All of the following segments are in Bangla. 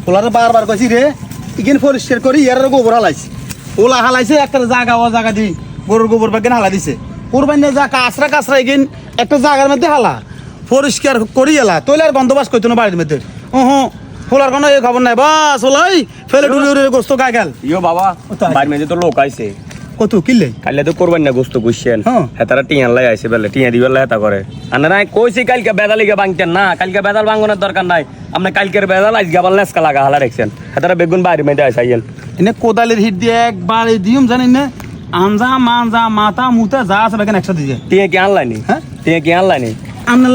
পোলারে বারবার কইছি রে ইগিন পরিষ্কার করি এর গোবর হালাইছি ওলা হালাইছে একটা জায়গা ও জায়গা দি গরুর গোবর বাগেন হালা দিছে কোরবানি যা কাছরা ইগিন একটা জায়গার মধ্যে হালা পরিষ্কার করি এলা তৈলার বন্দোবস্ত করতো না বাড়ির মধ্যে পোলার কোনো খবর নাই বাস ওলাই ফেলে ডুলে গোস্ত গায়ে গেল ইয়ো বাবা বাড়ির মধ্যে তো লোক আইছে কত কিনলে কালকে তো করবেন না গোস্ত কইছেন হ্যাঁ তারা টিয়া লাই আইছে বেলে টিয়া দিবেলা হেতা করে আর না কইছি কালকে বেদালিকে ভাঙতেন না কালকে বেদাল ভাঙনের দরকার নাই আপনি কালকের বেদাল আজকে আবার লেসকা লাগা হালা রাখছেন হেতারা বেগুন বাড়ির মধ্যে আইসাইয়েন এনে কোদালের হিট দিয়ে একবার দিম জানেন না আঞ্জা মাঞ্জা মাথা মুতা যা আছে বেকেন একসাথে দিয়ে টিয়া কি আনলাইনি হ্যাঁ টিয়া কি আনলাইনি আপনার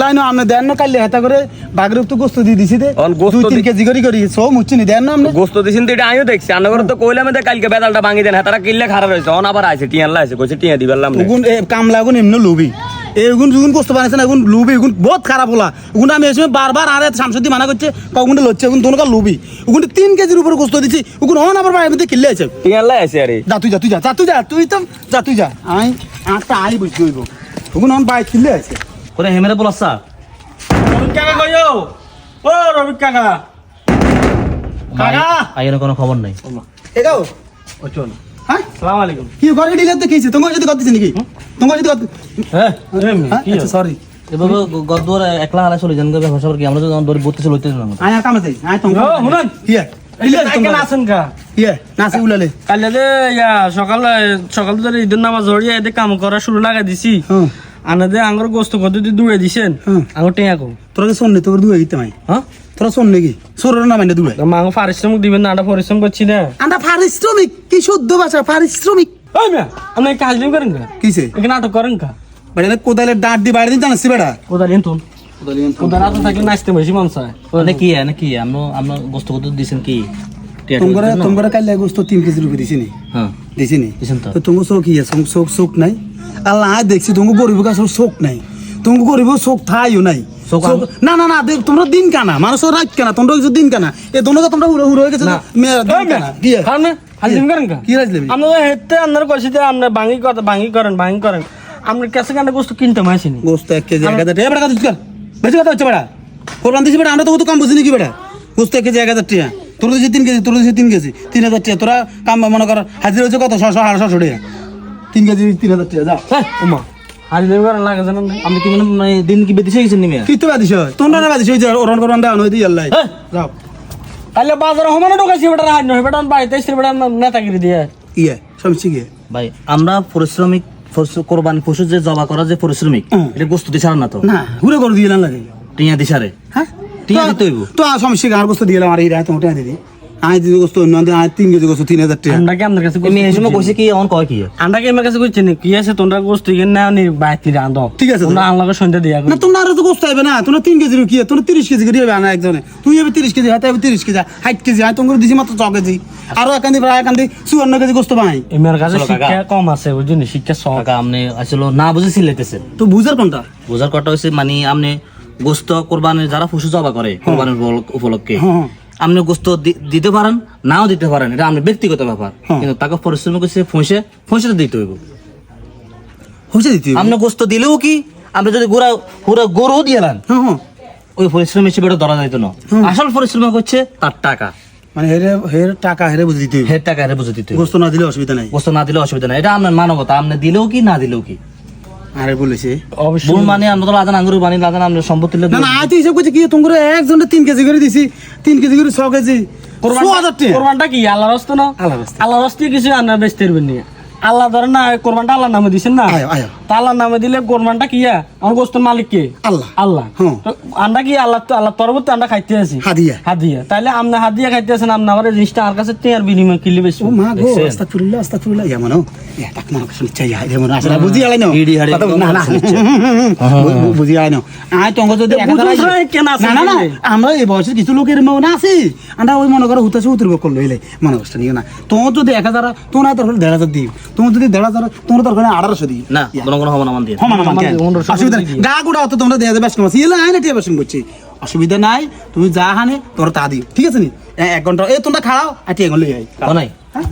লাইনও আপনি দেন না কাইলে হেতা করে বাগের তো গোস্ত দিয়ে দিছি দে গোস্ত 2-3 কেজি করি সব মুচ্ছি নি দেন না আপনি গোস্ত দিছেন তো এটা আমিও দেখছি আন্নগর তো কইলাম যে কালকে বেদালটা ভাঙি দেন হেতারা কিল্লে খারাপ হইছে অন আবার আইছে টিয়া আনলা আইছে কইছে টিয়া দিবেলাম না উগুন কামলা গুন এমন লুবি এগুন যুগুন গোস্ত বানাইছেন এখন লুবি এগুন বহুত খারাপ হলা উগুন আমি এসে বারবার আরে শামসুদ্দি মানা করছে কগুনটা লচ্ছে এখন দোনকা লুবি উগুন 3 কেজির উপরে গোস্ত দিছি উগুন অন আবার বাইরে মধ্যে কিল্লে আছে টিয়া আনলা আইছে আরে যা তুই যা আই আটা আই বুঝি হইব উগুন অন বাই কিল্লে আছে করে হেমেরে বলছা রবি কাকা কইও ও রবি কাকা কাকা আইনের কোনো খবর নাই এগাও ও চল হ্যাঁ আসসালামু আলাইকুম কি ঘরে দিলে তো কিছে তোমার যদি করতেছ নাকি তোমার যদি হ্যাঁ কি আচ্ছা সরি এভাবে গদ্দর একলা হালা চলে যান গবে ভাষা কি আমরা তো দড়ি বত্রিশ লইতে না আয় আর কামে যাই আয় তোমরা শুনুন হিয়া কেন আছেন কা হিয়া নাসি উলালে কালে সকাল সকাল ধরে ঈদের নামাজ হরিয়া এদের কাম করা শুরু লাগা দিছি আনাদে আঙ্গুর গোস্ত কতদি দূরে দিছেন আঙ্গুর টেয়া কো তোরা কি শুননি তোর দুই গিতে মাই হ্যাঁ তোরা শুন নাকি সোরের নাম এনে দুই মাঙ্গ পারিশ্রমিক দিবেন না আন্ডা পরিশ্রম করছি না আন্ডা পারিশ্রমিক কি শুদ্ধ ভাষা পারিশ্রমিক ওই মিয়া আপনি কাজ দিন করেন কা কিসে এখানে নাটক করেন কা বড় কোদালের ডাট দি বাইরে দিন জানাসি বেড়া কোদাল এনতুন কোদাল আতো থাকলে নাচতে বেশি মন চায় কি আমরা গোস্ত কত দিছেন কি তোমরা কাইলে গোস্ত 3 কেজি রুপি দিছিনি হ্যাঁ দিছিনি দিছেন তো তুমি চোখ কি আছে চোখ নাই আল্লাহ আয় দেখছি তুমি গরিব কাছে চোখ নাই তুমি গরিব চোখ থাইও নাই না না না তোমরা দিন কানা মানুষের রাত কানা তোমরা কিছু দিন কানা এ দোনো তোমরা হুড়ো হয়ে গেছে দিন কানা কি খানে হাল দিন করেন কা কি রাজলে আমরা হেতে আপনার কইছি যে আপনি ভাঙি করেন আমরা কাছে কানে গোস্ত কিনতে মাইছিনি গোস্ত 1 কেজি 1000 টাকা বেটা কথা কর বেশি কথা হচ্ছে বেটা কোরবান দিছি বেটা আমরা তো কম বুঝিনি কি বেটা গোস্ত 1 কেজি 1000 টাকা তোর দিছি 3 কেজি 3000 টাকা তোরা কাম মনে কর হাজির হচ্ছে কত 600 টাকা 3 কেজি 3000 টাকা যাও ওমা হাল দিন করেন লাগে জানেন না আমি কি মানে দিন কি বেদিছে গেছেন নিমে কি তো বাদিছ তোমরা না বাদিছ ওই যে ওরন করবান দাও নই দি আল্লাহ যাও কালে বাজারে হমানে ঢোকাইছি বেটা হাই নয় বেটা বাড়িতে এসে বেটা নেতাগিরি দিয়ে ইয়ে সমস্যা কি ভাই আমরা পরিশ্রমিক কোরবানি পশু যে জবা করা যে পরিশ্রমিক এটা গোস্ত দিছার না তো না ঘুরে করে দিয়ে লাগে টিয়া দিছারে হ্যাঁ টিয়া দিতে হইব তো সমস্যা গার গোস্ত দিয়ে আমার এই রাত তোমার টাকা দিদি আই দিদি গোস্ত অন্য আই 3 কেজি গোস্ত 3000 টাকা আন্ডা কি আপনার কাছে আমি এই সময় কইছি কি অন কয় কি আন্ডা কি আমার কাছে কইছেন কি আছে তোমরা গোস্ত কিনে নাও নি বাইতে রাঁধো ঠিক আছে তোমরা আনলাকে সন্ধ্যা দিয়া না তোমরা আর তো গোস্ত হবে না তোমরা 3 কেজি কি তোমরা 30 কেজি করে হবে আনা একজনে তুই হবে 30 কেজি হাতে হবে 30 কেজি 60 কেজি আই তোমার দিছি মাত্র 6 কেজি আর একান্দি প্রায় একান্দি 54 কেজি গোস্ত বানাই এমার কাছে শিক্ষা কম আছে বুঝুনি শিক্ষা সব কাকা আপনি আসলে না বুঝে সিলেতেছেন তো বুঝার কোনটা বুঝার কথা হইছে মানে আপনি গোস্ত কোরবানির যারা পশু জবা করে কোরবানির উপলক্ষে আপনি গোস্ত দিতে পারেন নাও দিতে পারেন এটা আপনার ব্যক্তিগত ব্যাপার কিন্তু তাকে পরিশ্রম করছে ফসে দিতে হইব হইছে দিতে আপনি গোস্ত দিলেও কি আপনি যদি পুরো গরু দিয়ে দেন ওই পরিশ্রম হিসেবে এটা ধরা যাইতো না আসল পরিশ্রম করছে তার টাকা মানে হের টাকা হেরে বুঝে দিতে হের টাকা হেরে বুঝে দিতে গোস্ত না দিলে অসুবিধা নাই গোস্ত না দিলে অসুবিধা নাই এটা আপনার মানবতা আপনি দিলেও কি না দিলেও কি আরে বলেছে ভুল মানে আমরা তো লাদান আঙ্গুর বানি লাদান আমরা সম্পত্তি না না আই তো হিসাব করছি কি তোমরা একজনে 3 কেজি করে দিছি 3 কেজি করে 6 কেজি কোরবানটা কি আল্লাহর রাস্তা না আল্লাহর রাস্তায় কিছু আনা বেচতে পারবেন না আল্লাহ ধরেন না কোরবানটা আল্লাহর নামে দিছেন না তা আল্লাহর নামে দিলে কোরবানটা কি আমার গোস্তের মালিক কে আল্লাহ আন্ডা কি আল্লাহ তরবত আন্ডা খাইতে আছি হাদিয়া তাইলে আপনি হাদিয়া খাইতে আছেন আপনি আমার জিনিসটা আর কাছে টিয়ার বিনিময় কিনলে বেশি ও মা গো আস্তাগফিরুল্লাহ ইয়া মানো এটা কোন কিছু চাই আই যেমন আসলে বুঝি আলাই না না না বুঝি আলাই না আই তঙ্গ যদি না না আমরা এই বয়সের কিছু লোকের মনে আছে আমরা ওই মনে করো হুতাছে উতরব করলো এলে মনে কষ্ট নিও না তোমার যদি 1000 তোমার তোর 1500 দিও তোমার যদি 1500 তোমার তোর 1800 দিও না কোনো হবো না মান দিয়ে অসুবিধা নাই গা গুড়া তো তোমরা দেয়া বেশ কমাছি এলা আইনা টিয়া বেশ করছি অসুবিধা নাই তুমি যা হানে তোর তা দিও ঠিক আছে নি 1 ঘন্টা এই তোমরা খাও আর টিয়া গলে আই নাই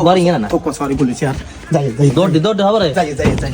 বাড়ি না তো সরি বলেছি আর যাই দৌড় দি হবে রে যাই